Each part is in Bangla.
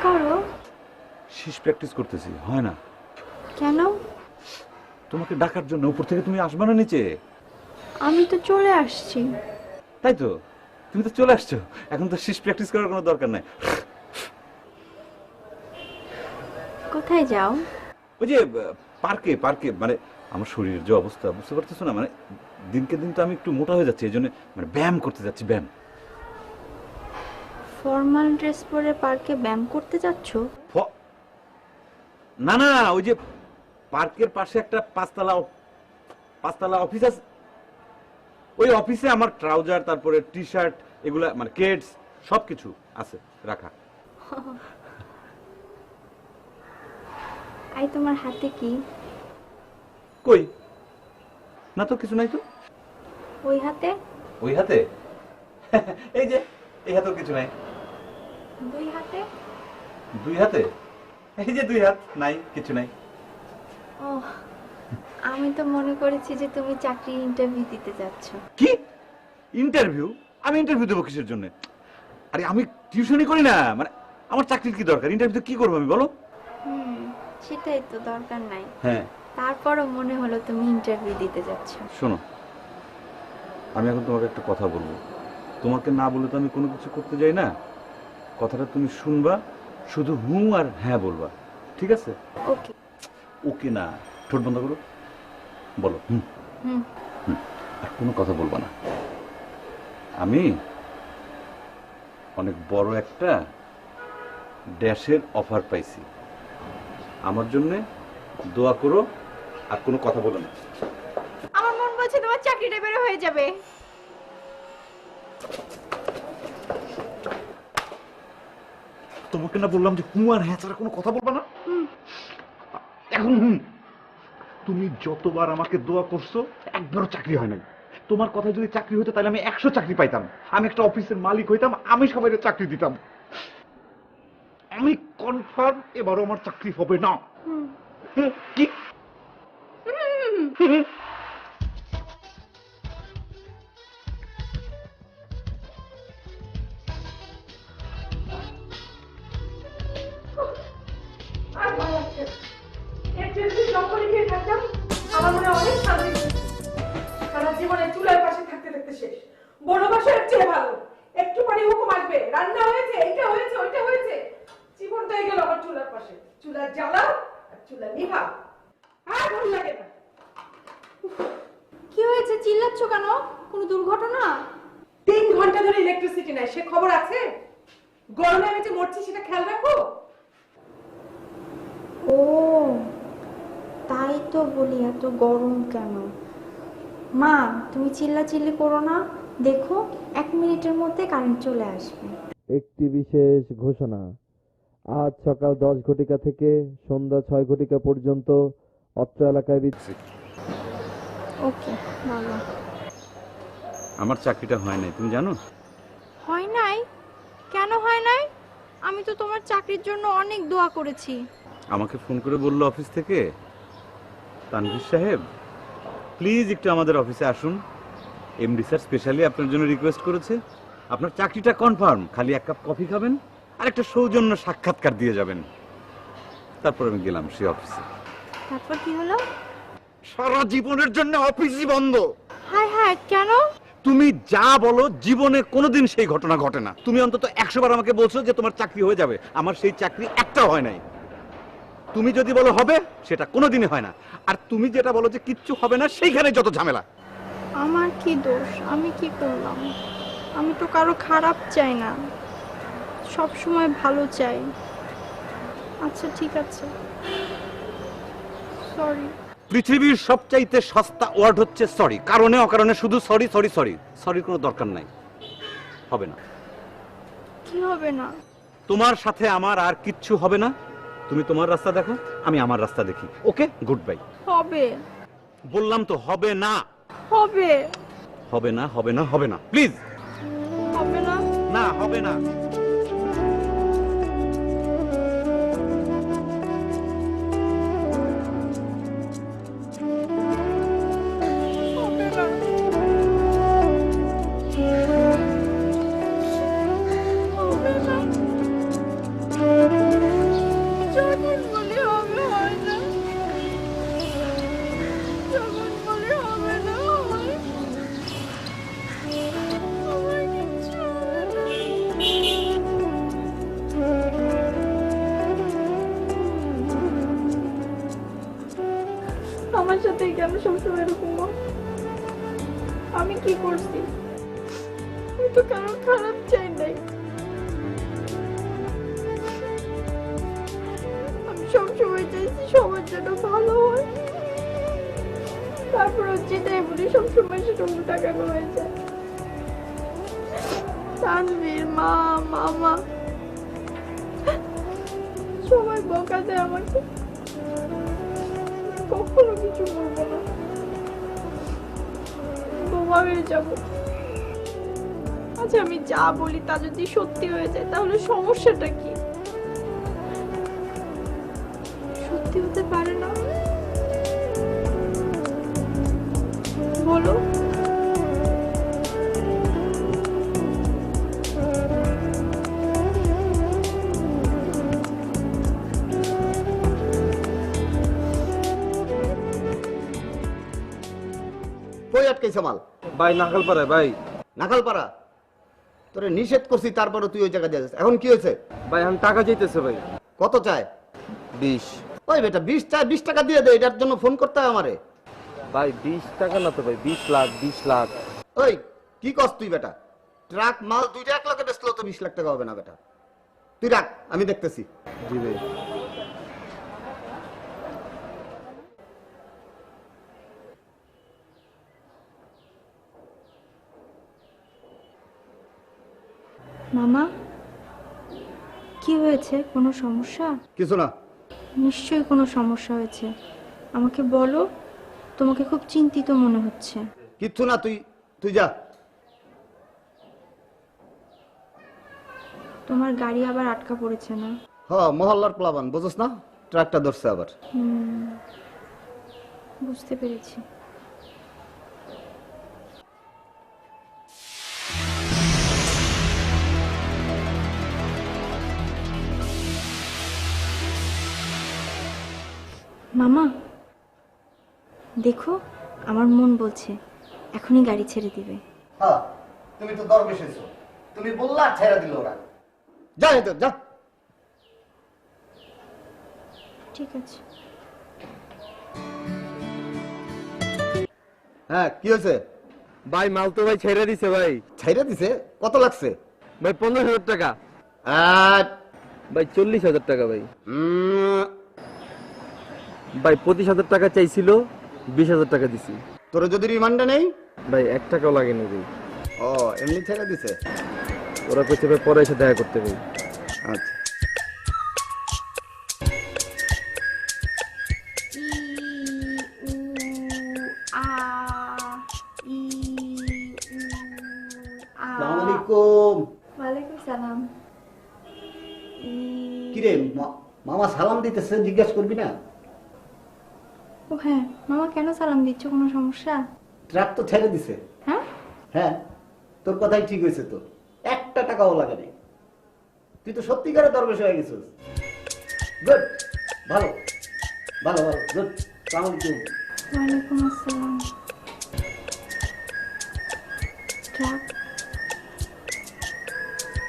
করো? শীষ প্র্যাকটিস করতেছি, হয় না। কেন? তোমাকে ডাকার জন্য। উপর থেকে তুমি আসবে না নিচে? আমি তো চলে আসছি। তাই তো, তুমি তো চলে আসছো, এখন তো শীষ প্র্যাকটিস করার কোনো দরকার নাই। কোথায় যাও? ওই যে পার্কে পার্কে, মানে আমার শরীরের যে অবস্থা বুঝতে পারতেছো না, মানে দিনকে দিন তো আমি একটু মোটা হয়ে যাচ্ছি, এই জন্য মানে ব্যায়াম করতে যাচ্ছি, ব্যায়াম। ফর্মাল ড্রেস পরে পার্কে ব্যায়াম করতে যাচ্ছ? না না, ওই যে পার্কের পাশে একটা পাঁচতলা অফিস আছে, ওই অফিসে আমার ট্রাউজার, তারপরে টি শার্ট, এগুলা মানে কেডস সবকিছু আছে রাখা। আই তোমার হাতে কি? কই না তো, কিছু নাই তো। ওই হাতে? ওই হাতে এই যে এই হাতেও কিছু নাই। দুই হাতে? দুই হাতে এই যে দুই হাত, নাই কিছু নাই। ও, আমি তো মনে করেছি যে তুমি চাকরির ইন্টারভিউ দিতে যাচ্ছ। কি ইন্টারভিউ? আমি ইন্টারভিউ দেবো কিসের জন্য? আরে আমি টিউশনই করি না, মানে আমার চাকরির কি দরকার? ইন্টারভিউ কি করবো আমি, বলো? সেটাই তো, দরকার নাই। হ্যাঁ, তারপরও মনে হলো তুমি ইন্টারভিউ দিতে যাচ্ছ। শোনো, আমি এখন তোমাকে একটা কথা বলবো। তোমাকে না বলে তো আমি কোনো কিছু করতে যাই না। কথাটা তুমি শুনবা, শুধু হুঁ আর হ্যাঁ বলবা, ঠিক আছে? ওকে। ওকে না, ঠোঁট বন্ধ করো, বলো হুম। হুম। আর কোনো কথা বলবা না। আমি অনেক বড় একটা ড্যাশের অফার পাইছি, আমার জন্য দোয়া করো, আর কোনো কথা বলো না। আমার মন বলছে তোমার চাকরিটা বের হয়ে যাবে। তোমাকে না বললাম যে হুঁ আর হ্যাঁ ছাড়া কোনো কথা বলবা না? এখন হুম। তুমি যতবার আমাকে দোয়া করছো, একবারও চাকরি হয় নাই। তোমার কথা যদি চাকরি হতো তাহলে আমি 100 চাকরি পাইতাম, আমি একটা অফিসের মালিক হইতাম, আমি সবাই চাকরি দিতাম। আমি কনফার্ম এবারও আমার চাকরি হবে না। কি? আমার মনে অনেক শান্তি। সারা জীবনে চুলার পাশে থাকতে থাকতে শেষ, বড় বাসার চেয়ে ভালো। একটু পরে হুকুম আসবে, রান্না হয়েছে, এইটা হয়েছে, ওইটা হয়েছে। জীবনটাই গেল আমার চুলার পাশে। চুলার জ্বালাও আর চুলা নিভাও, আর ভালো লাগে না। কি হয়েছে, চিল্লাচ্ছ কেন? কোনো দুর্ঘটনা? 3 ঘন্টা ধরে ইলেকট্রিসিটি নাই, সে খবর আছে? গরমে আমি যে মরছি সেটা খেয়াল রাখো। ও, তাই তো বলি এত গরম কেন। মা, তুমি চিল্লাচিল্লি করো না, দেখো 1 মিনিটের মধ্যে কারেন্ট চলে আসবে। একটি বিশেষ ঘোষণা। আজ সকাল 10 ঘটিকা থেকে সন্ধ্যা 6 ঘটিকা পর্যন্ত অত্র এলাকায় বিদ্যুৎ। ওকে, বলো। আমার চাকরিটা হয় নাই, তুমি জানো? হয় নাই? কেন হয় নাই? আমি তো তোমার চাকরির জন্য অনেক দোয়া করেছি। আমাকে ফোন করে বললো অফিস থেকে, তানভীর সাহেব প্লিজ একটু আমাদের অফিসে আসুন, এমডি স্যার স্পেশালি আপনার জন্য রিকোয়েস্ট করেছে, আপনার চাকরিটা কনফার্ম, খালি 1 কাপ কফি খাবেন আর একটা সৌজন্য সাক্ষাৎকার দিয়ে যাবেন। তারপর আমি গেলাম সেই অফিসে। তারপর কি হলো? সারা জীবনের জন্য অফিসই বন্ধ। হায় হায়, কেন? তুমি যা বলো জীবনে কোনোদিন সেই ঘটনা ঘটে না। তুমি অন্তত 100 বার আমাকে বলছো যে তোমার চাকরি হয়ে যাবে, আমার সেই চাকরি একটাও হয় নাই। তুমি যদি বলো হবে, সেটা কোনোদিনই হয় না। আর তুমি যেটা বলো যে কিচ্ছু হবে না, সেইখানে যত ঝামেলা। আমার কি দোষ? আমি কি করলাম? আমি তো কারো খারাপ চাই না, সব সময় ভালো চাই। আচ্ছা ঠিক আছে, সরি। পৃথিবীর সবচাইতে সস্তা ওয়ার্ড হচ্ছে সরি। কারণে অকারণে শুধু সরি সরি সরি। সরির কোনো দরকার নাই, হবে না। কি হবে না? তোমার সাথে আমার আর কিচ্ছু হবে না। তুমি তোমার রাস্তা দেখো, আমি আমার রাস্তা দেখি। ওকে, গুড বাই। হবে। বললাম তো হবে না। হবে। হবে না, হবে না, হবে না, প্লিজ। হবে না। না, হবে না। হবে না। আমার সাথে কেন সবসময় এরকম হয়? আমি কি করছি? আমি তো কারো খারাপ চাই নাই। আমি সবসময় চাইছি সবার জন্য ভালো হয়, তারপর যেটাই বলি সবসময় সেটা উল্টা কেন হয়ে যায়? তানভীর, মা, মামা সবাই বকা দেয় আমাকে। কখনো কিছু বলবো না, বোমা হয়ে যাব। আচ্ছা, আমি যা বলি তা যদি সত্যি হয়ে যায় তাহলে সমস্যাটা কি? সত্যি হতে পারে না, বলো। কই আটকাইছে মাল? ভাই নাকালপাড়ায় ভাই। নাখালপাড়া? তোরে নিষেধ করছি, তারপরে তুই ওই জায়গা দিয়ে যাচ্ছিস। এখন কি হয়েছে? ভাই এখন টাকা চাইতেছে ভাই। কত চায়? 20। ওই বেটা 20 চায়, 20 টাকা দিয়ে দে, এটার জন্য ফোন করতে হয় আমারে? ভাই 20 টাকা না তো ভাই, 20 লাখ 20 লাখ। ওই কি কস তুই বেটা? ট্রাক মাল দুইটা এক লাখে বেচলেও তো 20 লাখ টাকা হবে না বেটা। তুই রাখ, আমি দেখতেছি। জি ভাই। মামা, কি হয়েছে? কোনো সমস্যা? কিছু না। নিশ্চয়ই কোনো সমস্যা হয়েছে, আমাকে বলো। তোমাকে খুব চিন্তিত মনে হচ্ছে। কিচ্ছু না, তুই তুই যা। তোমার গাড়ি আবার আটকা পড়েছে না? মহল্লার প্লাবান বুঝছ না, ট্রাকটা ধরছে আবার। বুঝতে পেরেছি। মামা দেখো, আমার মন বলছে এখনই গাড়ি ছেড়ে দিবে। তুমি তো দরবেশ হইছো, তুমি বললা ছেড়ে দিল ওরা। যা তো যা। ঠিক আছে। হ্যাঁ, কি হয়েছে? ভাই মাল তো ভাই ছেড়ে দিছে ভাই। ছাইরা দিছে? কত লাগছে? ভাই 15,000 টাকা। আট ভাই 40,000 টাকা ভাই। ভাই 25,000 টাকা চাইছিল, 20,000 টাকা দিছি। তোরে যদি রিমান্ডে নেই? ভাই 1 টাকাও লাগেনি ভাই। ও, এমনি ছেড়ে দিছে? ওরা কইছে ভাই পরে এসে দেখা করতে ভাই। আচ্ছা। আসসালামু আলাইকুম। ওয়ালাইকুম সালাম। কিরে মামা সালাম দিতেছে, জিজ্ঞেস করবি না? ও হ্যাঁ, মামা কেন সালাম দিচ্ছ? কোনো সমস্যা? ট্রাক তো ছেড়ে দিছে। হ্যাঁ হ্যাঁ, তোর কথাই ঠিক হয়েছে তো, 1 টাকাও লাগে নাই। তুই তো সত্যিকারে দরবেশ হয়ে গেছিস। গুড, ভালো ভালো ভালো, গুড। আসসালামু আলাইকুম। ওয়ালাইকুম আসসালাম। ট্রাক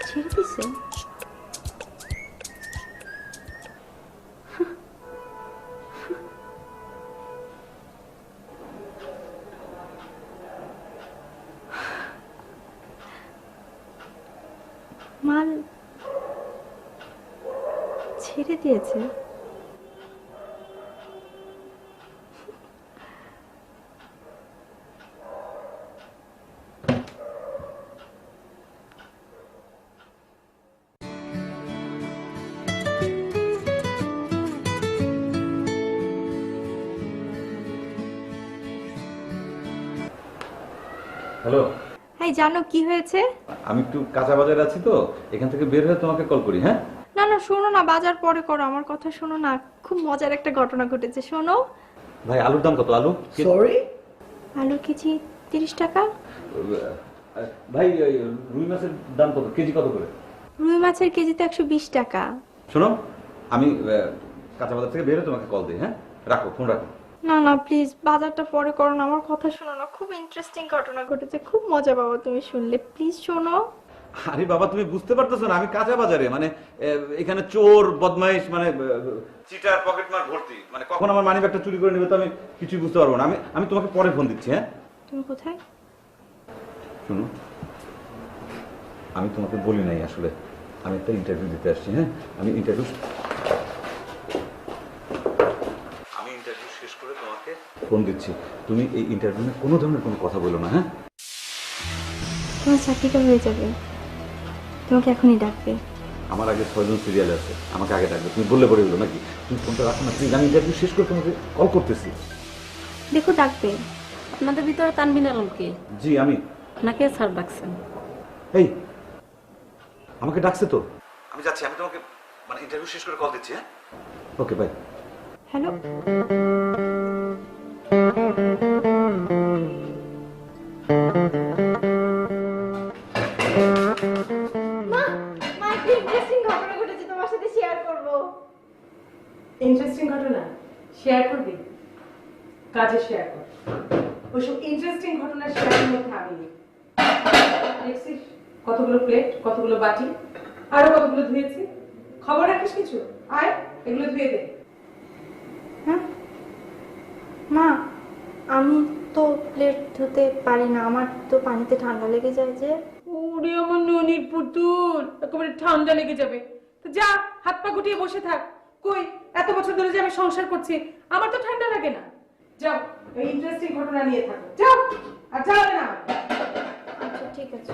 ছেড়ে দিছে? মাল ছেড়ে দিয়েছে? হ্যালো, এই জানো কি হয়েছে? আমি একটু কাঁচা বাজারে আছি তো, এখান থেকে বের হয়ে তোমাকে কল করি। হ্যাঁ না না, শোনো না, বাজার পরে করো, আমার কথা শোনো না। খুব মজার একটা ঘটনা ঘটেছে, শোনো। ভাই, আলুর দাম কত? আলু সরি, আলু কেজি 30 টাকা। ভাই, রুই মাছের দাম কত? কেজি কত করে? রুই মাছের কেজিতে 120 টাকা। শোনো, আমি কাঁচা বাজার থেকে বের হয়ে তোমাকে কল দিই। হ্যাঁ, রাখো, ফোন রাখো। না না প্লিজ, বাজারটা পরে করো না, আমার কথা শোনো না। খুব ইন্টারেস্টিং ঘটনা ঘটেছে, খুব মজা পাবো তুমি শুনলে। প্লিজ শোনো। আরে বাবা তুমি বুঝতে পারতেছো না, আমি কাঁচা বাজারে, মানে এখানে চোর বদমাইশ, মানে চিটার পকেটমার ভর্তি, মানে কখন আমার মানি ব্যাগটা চুরি করে নেবে তো আমি কিছুই বুঝতে পারবো না। আমি তোমাকে পরে ফোন দিচ্ছি। হ্যাঁ তুমি কোথায়? শুনো, আমি তোমাকে বলি নাই আসলে আমি একটা ইন্টারভিউ দিতে আসছি। হ্যাঁ আমি ইন্টারভিউ শেষ করে তোমাকে ফোন দিচ্ছি। তুমি এই ইন্টারভিউ নিয়ে কোনো ধরনের কোনো কথা বলো না। হ্যাঁ তোমার চাকরিটা হয়ে যাবে, তোমাকে এখনই ডাকবে। আমার আগে 6 জন সিরিয়াল আছে, আমাকে আগে ডাকবে। তুমি বললে পরে গেলো নাকি? তুমি ফোনটা রাখো না প্লিজ, আমি ইন্টারভিউ শেষ করে তোমাকে কল করতেছি। দেখো ডাকবে। আপনাদের ভিতরে তানবিন আলমকে জি আমি। আপনাকে স্যার ডাকছেন। এই আমাকে ডাকছে তো, আমি যাচ্ছি। আমি তোমাকে মানে ইন্টারভিউ শেষ করে কল দিচ্ছি। হ্যাঁ ওকে বাই। হ্যালো, ইন্টারেস্টিং ঘটনা শেয়ার করবি? কাজে শেয়ার কর, ওইসব ইন্টারেস্টিং ঘটনা শেয়ারের মধ্যে আমি নেই। দেখছিস কতগুলো প্লেট, কতগুলো বাটি, আরো কতগুলো ধুয়েছি। খবর রাখিস কিছু? আয় এগুলো ধুয়ে দে। হ্যাঁ মা, আমি তো প্লেট ধুতে পারি না, আমার তো পানিতে ঠান্ডা লেগে যায় যে। ওরে আমার ননির পুতুল, একেবারে ঠান্ডা লেগে যাবে। তো যা হাত পা গুটিয়ে বসে থাক। কই এত বছর ধরে যে আমি সংসার করছি, আমার তো ঠান্ডা লাগে না। যাও এই ইন্টারেস্টিং ঘটনা নিয়ে থাকো, যাও। আর যাবে না। আচ্ছা ঠিক আছে।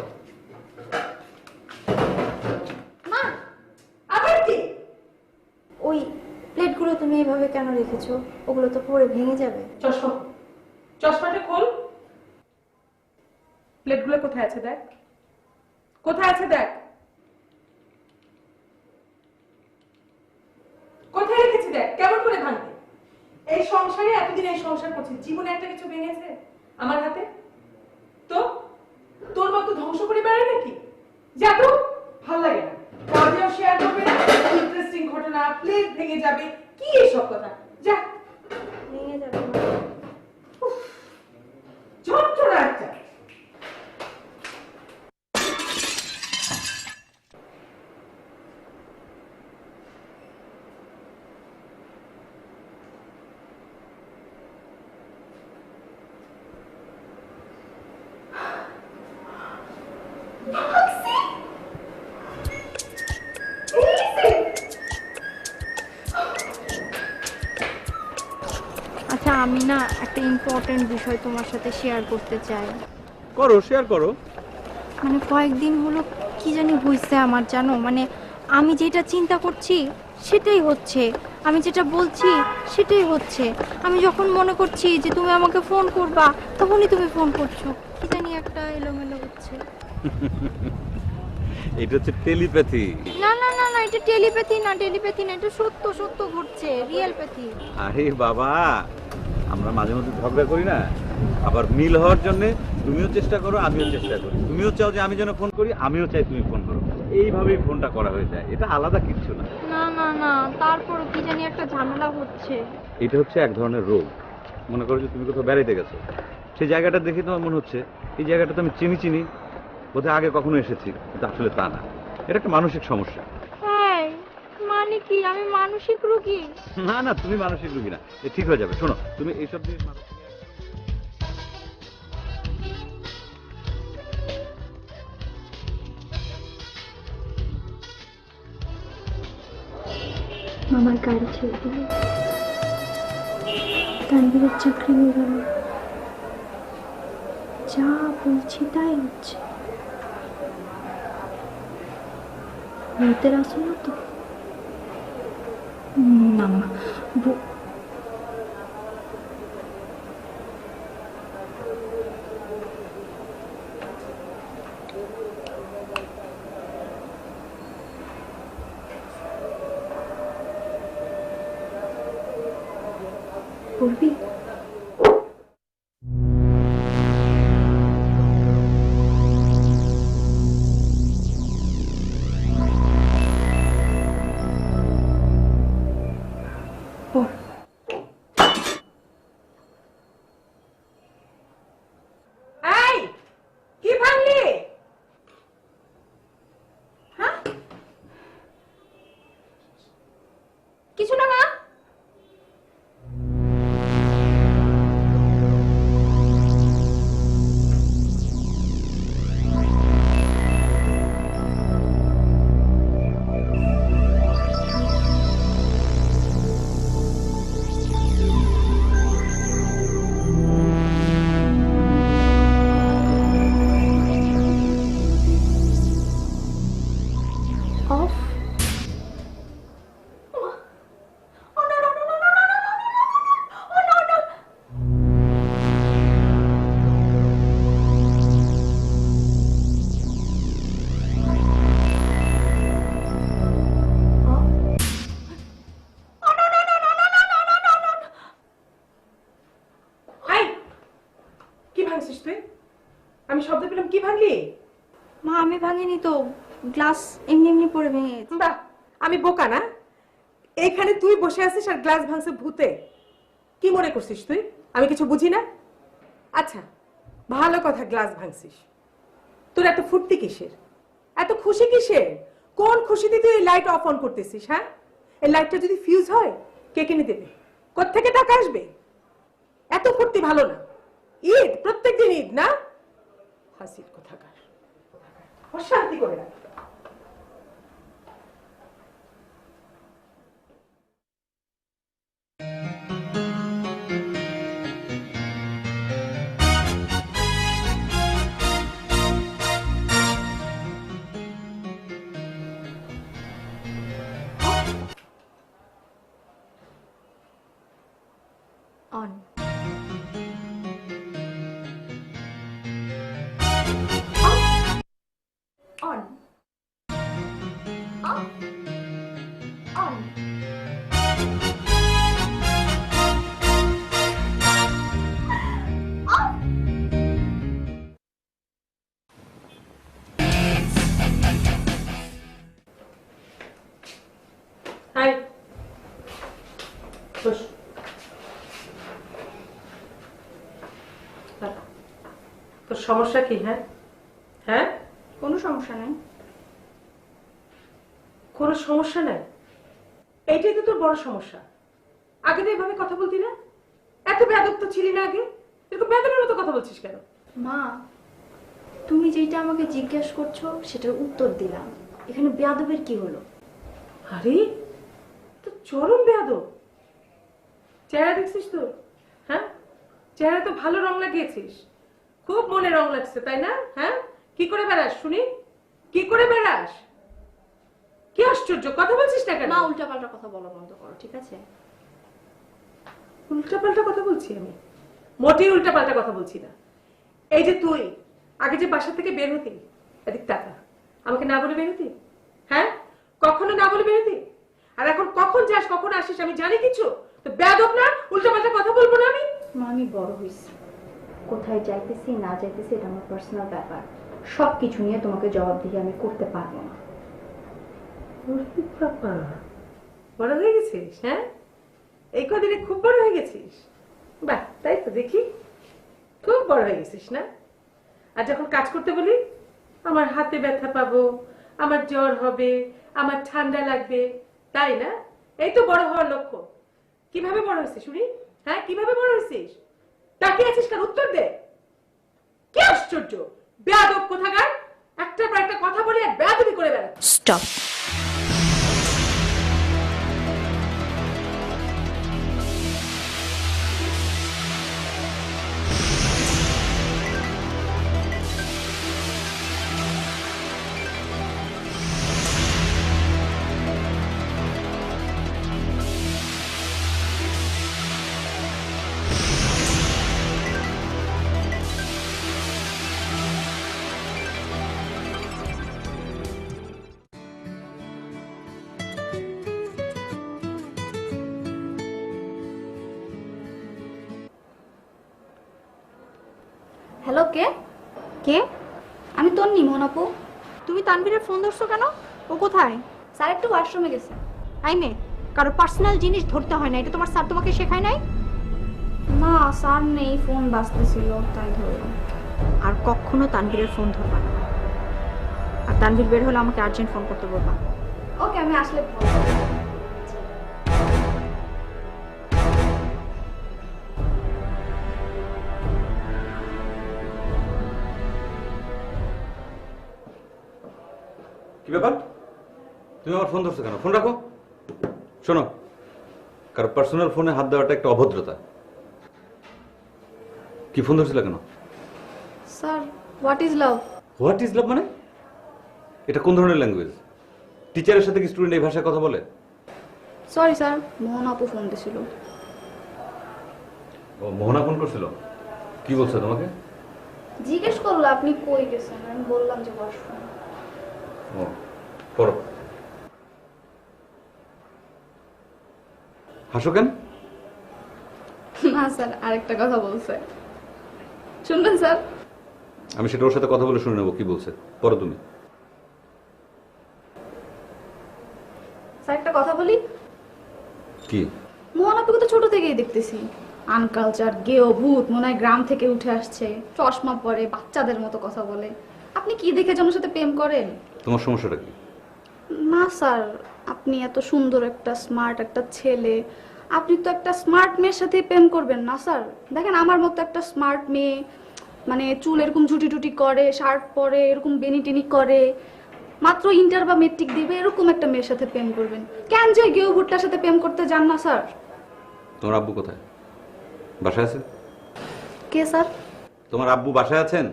মা আবার কি? ওই প্লেটগুলো তুমি এভাবে কেন রেখেছো? ওগুলো তো পরে ভেঙে যাবে। চশমা, চশমাটা খোল। প্লেটগুলো কোথায় আছে দেখ, কোথায় আছে দেখ। কোথায় রেখেছি দেখ, কেমন করে ভাঙবে? এই সংসারে এতদিন এই সংসার করছি, জীবনে একটা কিছু ভেঙেছে আমার হাতে? তো তোর মতো ধ্বংস করে বেড়ায় নাকি? যা তো, ভাল লাগে না। কাজেও শেয়ার করবে না, ইন্টারেস্টিং ঘটনা, প্লেট ভেঙে যাবে, কি এসব কথা? যা, ভেঙে যাবে। যন্ত্রণা একটা। আচ্ছা আমি না একটা ইম্পর্টেন্ট বিষয় তোমার সাথে শেয়ার করতে চাই। করো, শেয়ার করো। মানে কয়েকদিন হলো কি জানি হয়েছে আমার, জানো, মানে আমি যেটা চিন্তা করছি সেটাই হচ্ছে, আমি যেটা বলছি সেটাই হচ্ছে। আমি যখন মনে করছি যে তুমি আমাকে ফোন করবা, তখনই তুমি ফোন করছো। কি জানি একটা এলোমেলো হচ্ছে। এটা হচ্ছে টেলিপ্যাথি। না না না না, এটা টেলিপ্যাথি না, টেলিপ্যাথি না, এটা সত্য সত্য ঘটছে, রিয়েল প্যাথি। আরে বাবা, আমরা মাঝে মধ্যে ঝগড়া করি না, আবার মিল হওয়ার জন্য তুমিও চেষ্টা করো, আমিও চেষ্টা করি। তুমিও চাও যে আমি যেন ফোন করি, আমিও চাই তুমি ফোন করো। এইভাবেই ফোনটা করা হয়ে যায়, এটা আলাদা কিচ্ছু না। না না না, তারপরও কি জানি একটা ঝামেলা হচ্ছে। এটা হচ্ছে এক ধরনের রোগ। মনে করো যে তুমি কোথাও বেড়াইতে গেছো, সেই জায়গাটা দেখে তোমার মনে হচ্ছে এই জায়গাটা তো আমি চিনি চিনি, বোধহয় আগে কখনো এসেছি, কিন্তু আসলে তা না। এটা একটা মানসিক সমস্যা। এই, মানে কি আমি মানসিক রোগী? না না, তুমি মানসিক রোগী না, এ ঠিক হয়ে যাবে। শোনো, তুমি এইসব জিনিস আমার গাড়ি ছেড়ে দিল, তানভীরের চাকরি হয়ে গেল, যা বলছি তাই হচ্ছে। ভূতের আসল না তো? না না, বলবি? এই কি ভাঙলি? ভাঙছিস তুই? আমি শব্দ পেলাম, কি ভাঙলি? মা আমি ভাঙিনি তো, গ্লাস এমনি এমনি পড়ে ভেঙে গেছে। বাহ, আমি বোকা না? এইখানে তুই বসে আছিস আর গ্লাস ভাঙছে ভূতে। কি মনে করছিস তুই আমি কিছু বুঝি না? আচ্ছা ভালো কথা, গ্লাস ভাঙছিস, তোর এত ফুর্তি কিসের, এত খুশি কিসের? কোন খুশিতে তুই এই লাইট অফ অন করতেছিস? হ্যাঁ, এই লাইটটা যদি ফিউজ হয় কে কিনে দেবে? কোত্থেকে টাকা আসবে? এত ফুর্তি ভালো না। ঈদ, প্রত্যেকদিন ঈদ না? হাসির কোথাকার, অশান্তি করে রাখ। On. On. On. On. Hi, boss. তোর সমস্যা কি? হ্যাঁ হ্যাঁ, কোনো সমস্যা নাই। কোনো সমস্যা নাই? এইটাই তো তোর বড় সমস্যা। আগে তো এভাবে কথা বলতি না, এত বেয়াদব তো ছিলি না আগে। এরকম বেয়াদবের মতো কথা বলছিস কেন? মা তুমি যেটা আমাকে জিজ্ঞেস করছো সেটার উত্তর দিলাম, এখানে বেয়াদবের কি হলো? আরে তো চরম বেয়াদব। চেহারা দেখছিস তো? হ্যাঁ, চেহারা তো ভালো রং লাগিয়েছিস, খুব মনে রং লাগছে তাই না? হ্যাঁ, কি করে বেড়াস শুনি, কি করে বেড়াস? কি আশ্চর্য, কথা বলছিস না কেন? মা উল্টাপাল্টা কথা বলা বন্ধ করো, ঠিক আছে? উল্টাপাল্টা কথা বলছি আমি? মোটেই উল্টাপাল্টা কথা বলছি না। এই যে তুই আগে যে বাসা থেকে বের হতি, এদিক টাকা আমাকে না বলে বের হতি? হ্যাঁ, কখনো না বলে বের হতি? আর এখন কখন যাস কখন আসিস আমি জানি কিছু? তো বেয়াদব না? উল্টাপাল্টা কথা বলবো না আমি? মা আমি বড় হয়েছি, কোথায় যাইতেছি না যাইতেছি এটা আমার পার্সোনাল ব্যাপার, সব কিছু নিয়ে তোমাকে জবাবদিহি আমি করতে পারবো না। বাবা, বড় হয়ে গেছিস? হ্যাঁ, এই কদিনে খুব বড় হয়ে গেছিস। বাহ, তাই তো দেখি, খুব বড় হয়ে গেছিস না? আর যখন কাজ করতে বলি, আমার হাতে ব্যথা পাবো, আমার জ্বর হবে, আমার ঠান্ডা লাগবে, তাই না? এই তো বড় হওয়ার লক্ষ্য। কিভাবে বড় হয়েছিস শুনি? হ্যাঁ, কিভাবে বড় হয়েছিস? তাকিয়ে আছিস কার? উত্তর দে। কি আশ্চর্য, বেয়াদব কোথাকার! একটার পর একটা কথা বলি আর বেয়াদবি করে বেড়া। স্টপ। হ্যালো, কে? কে? আমি তন্নি, মোহন আপু। তুমি তানভীরের ফোন ধরছো কেন? ও কোথায়? স্যার একটু ওয়াশরুমে গেছে। আইনে কারো পার্সোনাল জিনিস ধরতে হয় না, এটা তোমার স্যার তোমাকে শেখায় নাই? না স্যার নেই, ফোন বাজতেছিল তাই ধরলাম। আর কখনো তানভীরের ফোন ধরবা না, আর তানভীর বের হলে আমাকে আর্জেন্ট ফোন করতে বলবা। ওকে, আমি আসলে কি ব্যাপার, তুমি আমার ফোন ধরছো কেন? ফোন রাখো। শোনো, কারো পার্সোনাল ফোনে হাত দেওয়াটা একটা অভদ্রতা। কি ফোন ধরছিল কেন? Sir what is love? What is love মানে? এটা কোন ধরনের ল্যাঙ্গুয়েজ? টিচারের সাথে কি স্টুডেন্ট এই ভাষায় কথা বলে? সরি স্যার, মোহন আপু ফোন দিছিল। ও মোহনা ফোন করছিল, কি বলছো তোমাকে? জিজ্ঞেস করলো আপনি কই গেছেন, আমি বললাম যে ওয়াশরুম। ও পড়ো। হাসো কেন? না স্যার, আরেকটা কথা বলছে। শুনবেন স্যার? আমি সেটা ওর সাথে কথা বলে শুনে নেবো কি বলছে, পরে তুমি। স্যার একটা কথা বলি। কি? মোহন আপুকে তো ছোট থেকেই দেখতেছি, আনকালচার, গেও, ভূত, মনে হয় গ্রাম থেকে উঠে আসছে, চশমা পরে, বাচ্চাদের মতো কথা বলে। আপনি কি দেখে জনের সাথে প্রেম করেন? তোমার সমস্যাটা কি? না স্যার, আপনি এত সুন্দর একটা স্মার্ট একটা ছেলে, আপনি তো একটা স্মার্ট মেয়ের সাথে প্রেম করবেন না স্যার? দেখেন আমার মতো একটা স্মার্ট মেয়ে, মানে চুল এরকম ঝুটি টুটি করে, শার্ট পরে, এরকম বেনি টেনি করে, মাত্র ইন্টার বা মেট্রিক দিবে, এরকম একটা মেয়ের সাথে প্রেম করবেন? কেন যে গেও ভুট্টার সাথে প্রেম করতে যান না স্যার? তোমার আব্বু কোথায়? বাসায় আছে? কে স্যার? তোমার আব্বু বাসায় আছেন?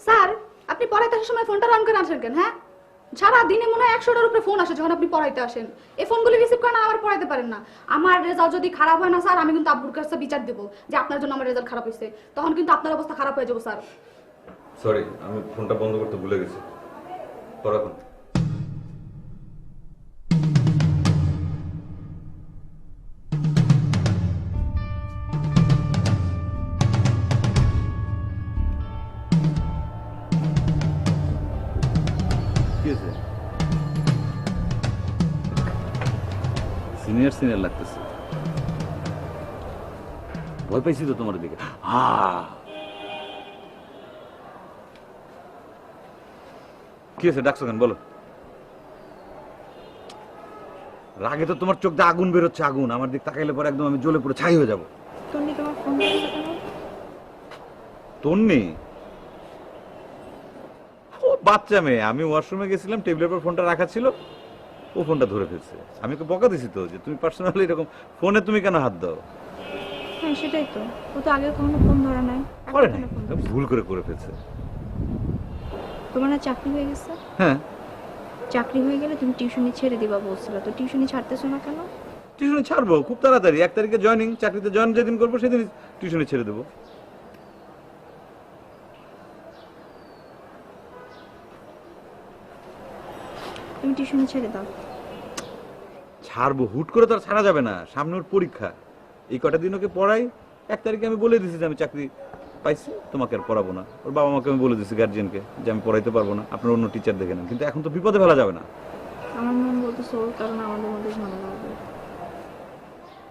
স্যার আপনি পড়াইতে আসার সময় ফোনটা রান করে আসেন কেন? হ্যাঁ, সারা দিনে মনে হয় 100টার উপরে ফোন আসে যখন আপনি পড়াইতে আসেন। এই ফোনগুলি রিসিভ করেন আর আবার পড়াইতে পারেন না। আমার রেজাল্ট যদি খারাপ হয় না স্যার, আমি কিন্তু আব্বুর কাছে বিচার দেবো যে আপনার জন্য আমার রেজাল্ট খারাপ হয়েছে, তখন কিন্তু আপনার অবস্থা খারাপ হয়ে যাবো স্যার। সরি, আমি ফোনটা বন্ধ করতে ভুলে গেছি। পড়াবেন। সিনিয়র সিনিয়র লাগতেছে, ভয় পাইছি তো তোমার দিকে। কি আছে, ডাকছো কেন বলো? রাগে তো তোমার চোখ দিয়ে আগুন বেরোচ্ছে, আগুন। আমার দিক তাকাইলে পরে একদম আমি জ্বলে পুরো ছাই হয়ে যাবো। তন্নি তোমার ফোন করেছে কেন? তন্নি ও বাচ্চা মেয়ে, আমি ওয়াশরুমে গেছিলাম, টেবিলের উপর ফোনটা রাখা ছিল, ও ফোনটা ধরে ফেলছে। আমি ওকে বকা দিছি তো যে তুমি পার্সোনালি এরকম ফোনে তুমি কেন হাত দাও। হ্যাঁ সেটাই তো, ও তো আগে কখনো ফোন ধরা নাই, এখন করে কেন নাই, ফোন ধরছে? ভুল করে ফেলছে। তোমার না চাকরি হয়ে গেছে? হ্যাঁ, চাকরি হয়ে গেলে তুমি টিউশনি ছেড়ে দিবা বলছিল, তো টিউশনি ছাড়তেছো না কেন? টিউশনি ছাড়বো খুব তাড়াতাড়ি, 1 তারিখে জয়েনিং, চাকরিতে জয়েন যেদিন করবো সেদিন টিউশনি ছেড়ে দেবো। তুমি টিউশনি ছেড়ে দাও। ছাড়বো, হুট করে তো আর ছাড়া যাবে না, সামনে ওর পরীক্ষা। এই কটা দিন ওকে পড়াই, 1 তারিখে আমি বলে দিছি যে আমি চাকরি পাইছি, তোমাকে আর পড়াবো না। ওর বাবা মাকে আমি বলে দিছি, গার্জিয়ানকে, যে আমি পড়াইতে পারবো না, আপনার অন্য টিচার দেখে নেন। কিন্তু এখন তো বিপদে ফেলা যাবে না। আমার মন বলতেছে ওর কারণে আমাদের মধ্যে ঝামেলা হবে।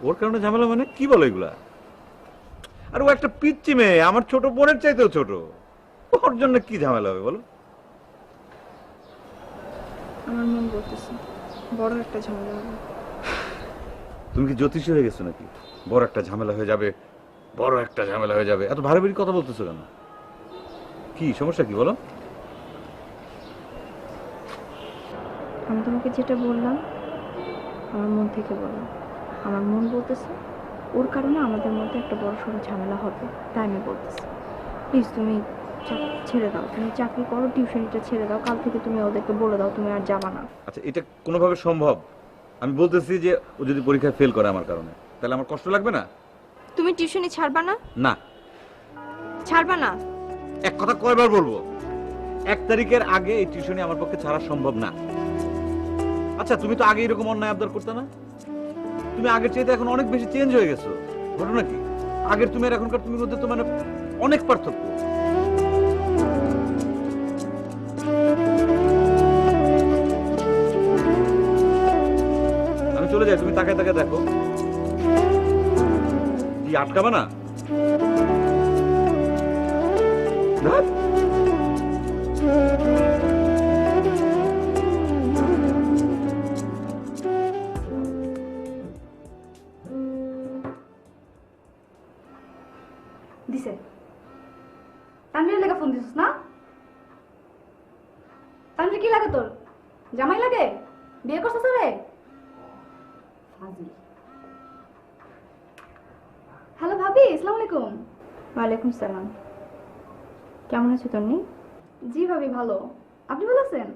ওর কারণে ঝামেলা মানে কি বলো এগুলা? আর ও একটা পিচ্চি মেয়ে, আমার ছোট বোনের চাইতেও ছোট, ওর জন্য কি ঝামেলা হবে বলো? আমার মন বলতেছে বড় একটা ঝামেলা হবে। তুমি কি জ্যোতিষী হয়ে গেছো নাকি? বড় একটা ঝামেলা হয়ে যাবে, বড় একটা ঝামেলা হয়ে যাবে, এত ভারী ভারী কথা বলতেছো কেন? কি সমস্যা কি বলো? আমি তোমাকে যেটা বললাম আমার মন থেকে বললাম। আমার মন বলতেছে ওর কারণে আমাদের মধ্যে একটা বড় সড়ো ঝামেলা হবে, তাই আমি বলতেছি প্লিজ তুমি ছেড়ে দাও, তুমি চাকরি করো, টিউশনিটা ছেড়ে দাও, কাল থেকে তুমি ওদেরকে বলে দাও তুমি আর যাবা না। আচ্ছা, এটা কোনোভাবে সম্ভব? আমি বলতেছি যে ও যদি পরীক্ষায় ফেল করে আমার কারণে, তাহলে আমার কষ্ট লাগবে না? তুমি টিউশনি ছাড়বা না? না। ছাড়বা না? এক কথা কয়বার বলবো? 1 তারিখের আগে এই টিউশনি আমার পক্ষে ছাড়া সম্ভব না। আচ্ছা, তুমি তো আগে এরকম অন্যায় আবদার করতে না? তুমি আগের চাইতে এখন অনেক বেশি চেঞ্জ হয়ে গেছো, ঘটনা কি? আগের তুমি আর এখনকার তুমি মধ্যে তো মানে অনেক পার্থক্য। আমি চলে যাই, তুমি তাকায় তাকায় দেখো। কি আটকাবে না? ধ্যাৎ। দিছে তানভীরের লেগে ফোন দিছিস না? তানভীর কি লাগে তোর? জামাই লাগে? বিয়ে করছিস রে? হ্যালো ভাবি, আসসালামু আলাইকুম। ওয়ালাইকুম সালাম। কেমন আছো তন্নি? জি ভাবি ভালো, আপনি ভালো আছেন?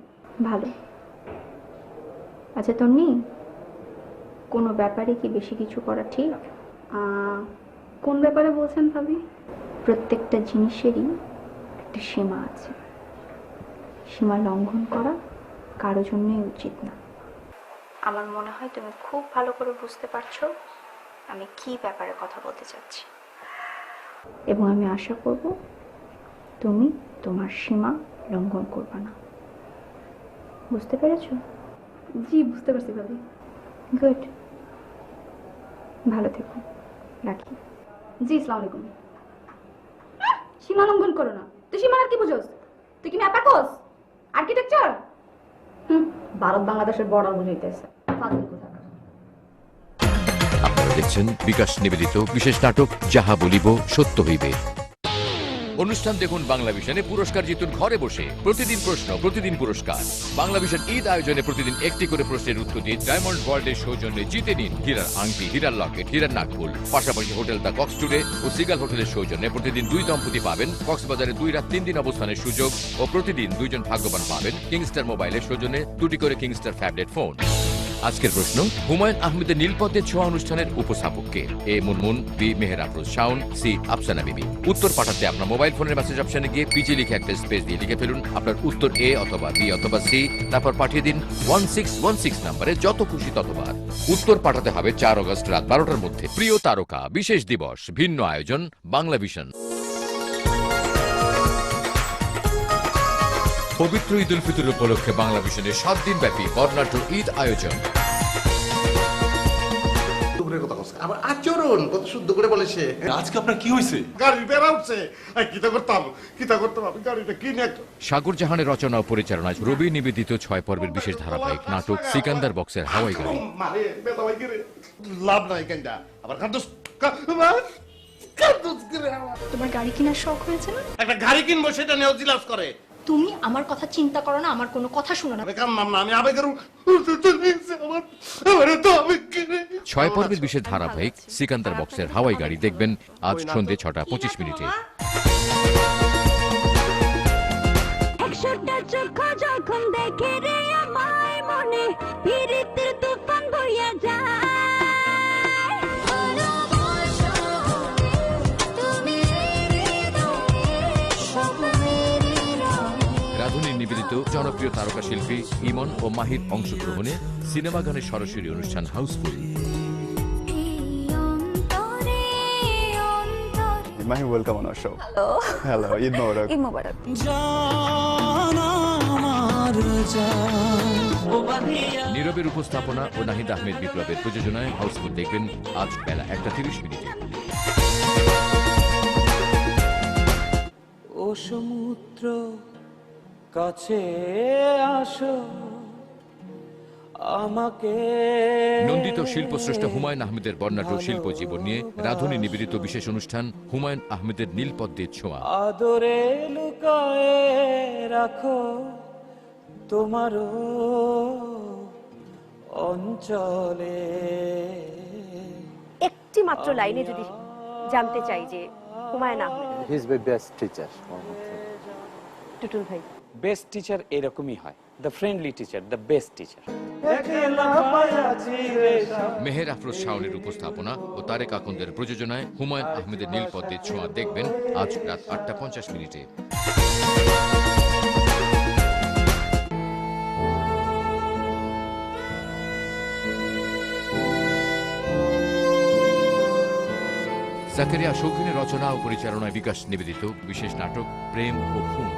ভালো। আচ্ছা তন্নি, কোনো ব্যাপারে কি বেশি কিছু করা ঠিক? কোন ব্যাপারে বলছেন ভাবি? প্রত্যেকটা জিনিসেরই একটা সীমা আছে, সীমা লঙ্ঘন করা কারো জন্যই উচিত না। আমার মনে হয় তুমি খুব ভালো করে বুঝতে পারছো আমি কি ব্যাপারে কথা বলতে চাচ্ছি। এবং আমি আশা করব তুমি তোমার সীমা লঙ্ঘন করবে না। বুঝতে পেরেছো? জি বুঝতে পারছি ভাবি। গুড, ভালো থেকো, রাখি। জি আসসালামু আলাইকুম। সীমা লঙ্ঘন করো না। তুই সীমা আর কি বুঝোস? তুই কি ম্যাপাকোস আর্কিটেকচার? ভারত বাংলাদেশের বর্ডার বুঝাইতেছে ফাজিল কোথাকার। আপনারা দেখছেন বিকাশ নিবেদিত বিশেষ নাটক যাহা বলিব সত্য হইবে। অনুষ্ঠান দেখুন বাংলা ভিশনে, পুরস্কার জিতুন ঘরে বসে। প্রতিদিন প্রশ্ন, প্রতিদিন পুরস্কার। বাংলা ভিশন ঈদ আয়োজনে প্রতিদিন একটি করে প্রশ্নের উত্তর দিয়ে ডায়মন্ড ওয়ার্ল্ডের সৌজন্যে জিতে নিন হীরার আংটি, হীরার লকেট, হীরার নাকফুল। পাশাপাশি হোটেল দ্য কক্স টুডে ও সিগাল হোটেলের সৌজন্যে প্রতিদিন 2 দম্পতি পাবেন কক্সবাজারে 2 রাত 3 দিন অবস্থানের সুযোগ ও প্রতিদিন 2 জন ভাগ্যবান পাবেন কিংস্টার মোবাইলের সৌজন্যে 2টি করে কিংস্টার ফ্যাবলেট ফোন। আজকের প্রশ্ন, হুমায়ুন আহমেদের নীলপদ্মের ছোঁয়া অনুষ্ঠানের উপস্থাপক কে? এ মুনমুন, বি মেহের আফরোজ শাওন, সি আফসানা বিবি। উত্তর পাঠাতে আপনার মোবাইল ফোনের মেসেজ অপশনে গিয়ে পিজি লিখে একটা স্পেস দিয়ে লিখে ফেলুন আপনার উত্তর এ অথবা বি অথবা সি, তারপর পাঠিয়ে দিন 1616 নম্বরে, যত খুশি ততবার। উত্তর পাঠাতে হবে 4 আগস্ট রাত 12টার মধ্যে। প্রিয় তারকা বিশেষ দিবস, ভিন্ন আয়োজন বাংলা ভিশন। পবিত্র ঈদ উল ফিতর উপলক্ষে বাংলা ভিশনের 7 দিন ব্যাপী বর্ণাঢ্য ঈদ আয়োজন। আবার আচরণ কত শুদ্ধ করে বলেছে। আজকে আপনার কি হয়েছে? গাড়ি বেড়া উঠছে, কিতা করতাম আমি গাড়িটা কিনে একটা। সাগর জাহানের রচনা ও পরিচালনায় রবি নিবেদিত 6 পর্বের বিশেষ ধারাবাহিক নাটক সিকান্দার বক্সের হাওয়াই গাড়ি। মানে বেদাবাই গিরে লাভ নাই কেনটা আবার কান্দুস তোমার গাড়ি কেনার শখ হয়েছে না? একটা গাড়ি কিনবো সেটা নিয়েও জিলাস করে। তুমি আমার কথা চিন্তা করো না, আমার কোনো কথা শোনো না। আমি কান্নাম না, আমি আবেগের 6 পর্বের বিশেষ ধারাবাহিক সিকান্দার বক্সের হাওয়াই গাড়ি দেখবেন আজ সন্ধ্যে 6টা 25 মিনিটে। যখন দেখে রে আমার মনে প্রীতির তুফান বইয়া যায়। রাধুনী নিবেদিত জনপ্রিয় তারকা শিল্পী ইমন ও মাহির অংশগ্রহণে সিনেমা গানের সরাসরি অনুষ্ঠান Housefull. Mahi, welcome on our show. Hello, Eid Mubarak. Eid Mubarak. নীরবের উপস্থাপনা ও নাহিদ আহমেদ বিপ্লবের প্রযোজনায় হাউসফুল দেখবেন আজ বেলা 1:30 মিনিটে। ও সমুদ্র কাছে আসো আমাকে। নন্দিত শিল্পশ্রেষ্ঠ হুমায়ুন আহমেদের বর্ণাঢ্য শিল্প জীবন নিয়ে রাধুনী নিবেদিত বিশেষ অনুষ্ঠান হুমায়ুন আহমেদের নীলপদ্মের ছোঁয়া। আদরে লুকায়ে রাখো তোমারও অঞ্চলে। একটি মাত্র লাইনে যদি জানতে চাই যে Humayun Ahmed he is my best teacher. Tutul ভাই বেস্ট টিচার এরকমই হয়, the friendly teacher, the best teacher. Meher Afroz শাওনের উপস্থাপনা ও তারেক আকন্দের প্রযোজনায় হুমায়ুন আহমেদের নীলপদ্মের ছোঁয়া দেখবেন আজ রাত 8:50 মিনিটে। জাকারিয়া শৌখিনের রচনা ও পরিচালনায় বিকাশ নিবেদিত বিশেষ নাটক প্রেম ও খুন।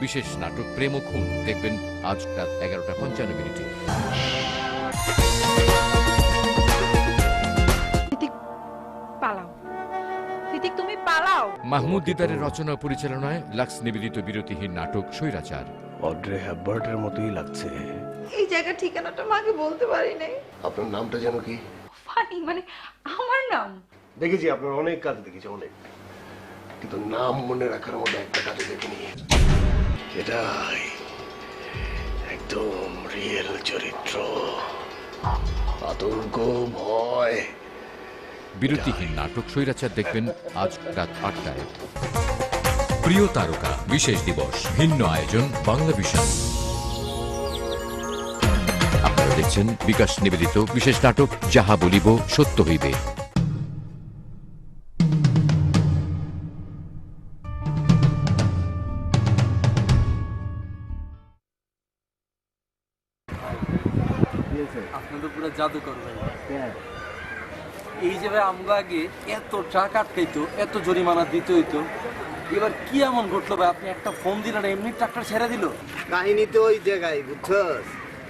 বিশেষ নাটক প্রেম ও খুন দেখবেন আজ রাত 11:55 মিনিটে। তুমি পালাও। মাহমুদ দিদারের রচনা ও পরিচালনায় লাক্স নিবেদিত বিরতিহীন নাটক স্বৈরাচার। অড্রে হ্যাপবার্টের মতোই লাগছে। এই জায়গা ঠিকানাটা মাকে বলতে পারি নাই। আপনার নামটা যেন কি? ফানি, মানে আমার নাম। দেখেছি আপনার অনেক কাজ দেখেছি, অনেক, কিন্তু নাম মনে রাখার মধ্যে একটা কাজে দেখিনি। এটাই একদম রিয়েল চরিত্র, আতঙ্ক, ভয়। বিরতিহীন নাটক স্বৈরাচার দেখবেন আজ রাত 8টায়। প্রিয় তারকা বিশেষ দিবস, ভিন্ন আয়োজন বাংলা ভিশন। আপনারা দেখছেন বিকাশ নিবেদিত বিশেষ নাটক যাহা বলিব সত্য হইবে। জাদুকর ভাই। এই যে ভাই আমরা আগে এত টাকা আটকাইতো, এত জরিমানা দিতে হইতো, এবার কি এমন ঘটলো ভাই? আপনি একটা ফোন দিলেন এমনি ট্রাক্টর ছেড়ে দিল। কাহিনী তো ওই জায়গায়, বুঝছস?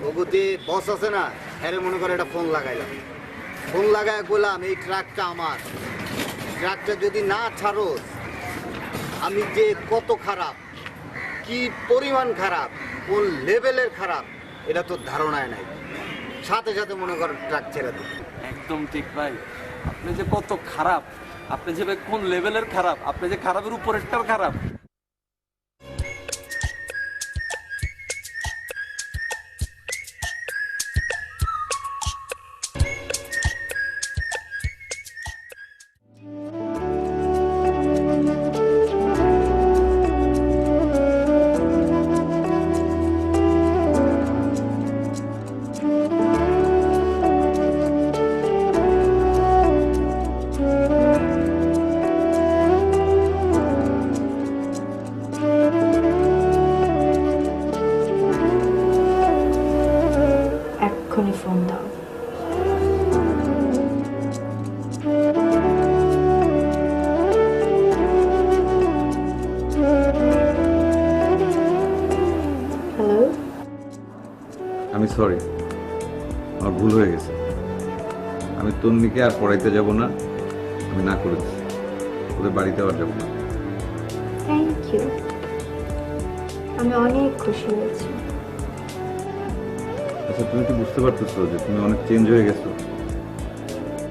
ওগুতে বস আছে না, হ্যারে মনে করে একটা ফোন লাগাইলাম। ফোন লাগায় বললাম এই ট্রাকটা আমার, ট্রাকটা যদি না ছাড়োস আমি যে কত খারাপ, কি পরিমাণ খারাপ, কোন লেভেলের খারাপ এটা তো ধারণায় নাই। সাথে সাথে মনে কর ট্রাক ছেড়ে দিল। একদম ঠিক ভাই, আপনি যে কত খারাপ, আপনি যে ভাই কোন লেভেলের খারাপ, আপনি যে খারাপের উপরেরটার খারাপ। এক্ষুনি ফোন দাও। হ্যালো, আমি সরি, আমার ভুল হয়ে গেছে। আমি তন্নিকে আর পড়াইতে যাব না, আমি না করেছি। ওদের বাড়িতে আর যাবো না। থ্যাংক ইউ, আমি অনেক খুশি হয়েছি। আচ্ছা, তুমি কি বুঝতে পারতেছো যে তুমি অনেক চেঞ্জ হয়ে গেছো?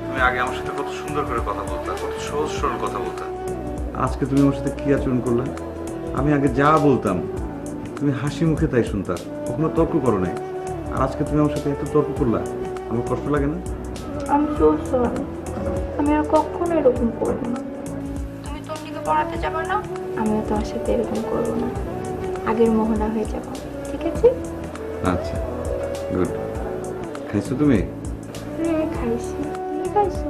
তুমি আগে আমার সাথে কত সুন্দর করে কথা বলতা, কত সহজ সরল কথা বলতা। আজকে তুমি আমার সাথে কি আচরণ করলে? আমি আগে যা বলতাম তুমি হাসি মুখে তাই শুনতা, কখনো তর্ক করো নাই। আর আজকে তুমি আমার সাথে এত তর্ক করলা, আমার কষ্ট লাগে না? আমি সো সরি, আমি আর কখনো এরকম করবো না। তুমি তন্নিকে পড়াতে যাবে না, আমিও তোমার সাথে এরকম করবো না। আগের মোহনা হয়ে যাবো, ঠিক আছে? আচ্ছা, গুড। খাইছো তুমি? হ্যাঁ খাইছি। তুমি খাইছো?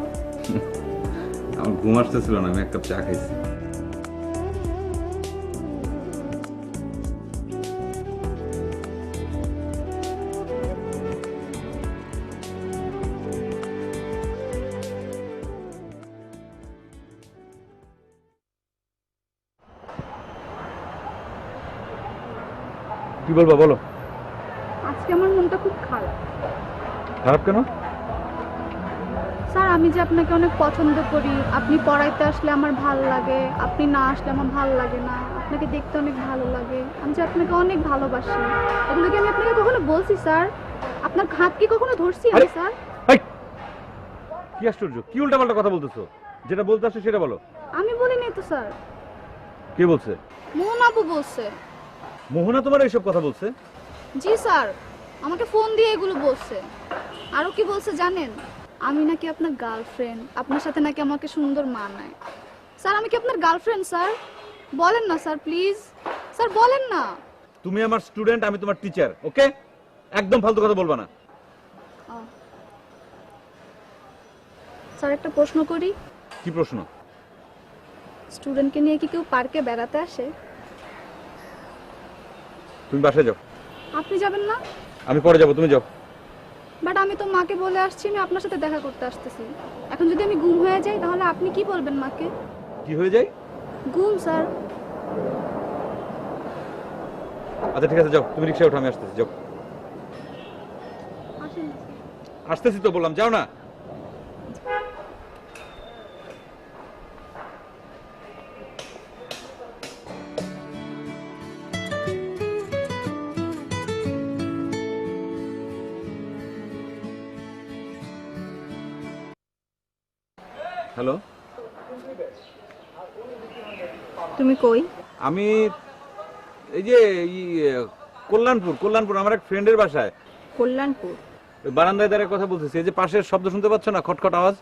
আমার ঘুম আসতেছিল না, আমি এক কাপ চা খাইছি। কি বলবা বলো? আজকে আমার মনটা খুব খারাপ। খারাপ কেন? স্যার, আমি যে আপনাকে অনেক পছন্দ করি, আপনি পড়াইতে আসলে আমার ভালো লাগে, আপনি না আসলে আমার ভালো লাগে না, আপনাকে দেখতে অনেক ভালো লাগে, আমি যে আপনাকে অনেক ভালোবাসি, এগুলো কি আমি আপনাকে কখনো বলছি স্যার? আপনার হাত কি কখনো ধরছি আমি স্যার? কি আশ্চর্য, কি উল্টাপাল্টা কথা বলতেছো? যেটা বলতে আসছে সেটা বলো। আমি বলিনি তো স্যার, কে বলছে? মোহন আপু বলছে। মোহনা তোমার এইসব কথা বলছে? জি স্যার, আমাকে ফোন দিয়ে এগুলো বলছে। আরো কি বলছে জানেন? আমি নাকি আপনার গার্লফ্রেন্ড, আপনার সাথে নাকি আমাকে সুন্দর মানায়। স্যার, আমি কি আপনার গার্লফ্রেন্ড স্যার? বলেন না স্যার, প্লিজ স্যার, বলেন না। তুমি আমার স্টুডেন্ট, আমি তোমার টিচার, ওকে? একদম ফালতু কথা বলবা না। স্যার, একটা প্রশ্ন করি। কি প্রশ্ন? স্টুডেন্টকে নিয়ে কি কেউ পার্কে বেড়াতে আসে? তুমি বাসায় যাও। আপনি যাবেন না? আমি পরে যাবো, তুমি যাও। বাট আমি তো মাকে বলে আসছি আমি আপনার সাথে দেখা করতে আসতেছি। এখন যদি আমি গুম হয়ে যাই তাহলে আপনি কি বলবেন মাকে? কি হয়ে যায়? গুম স্যার। আচ্ছা ঠিক আছে, যাও, তুমি রিক্সায় ওঠো, আমি আসতেছি, যাও। আসেন। আসতেছি তো বললাম, যাও না। হ্যালো, তুমি কই? আমি এই যে কল্যাণপুর আমার এক ফ্রেন্ডের বাসায়। কল্যাণপুর? ওই বারান্দায় দাঁড়িয়ে কথা বলতেছি। এই যে পাশের শব্দ শুনতে পাচ্ছ না, খটখট আওয়াজ?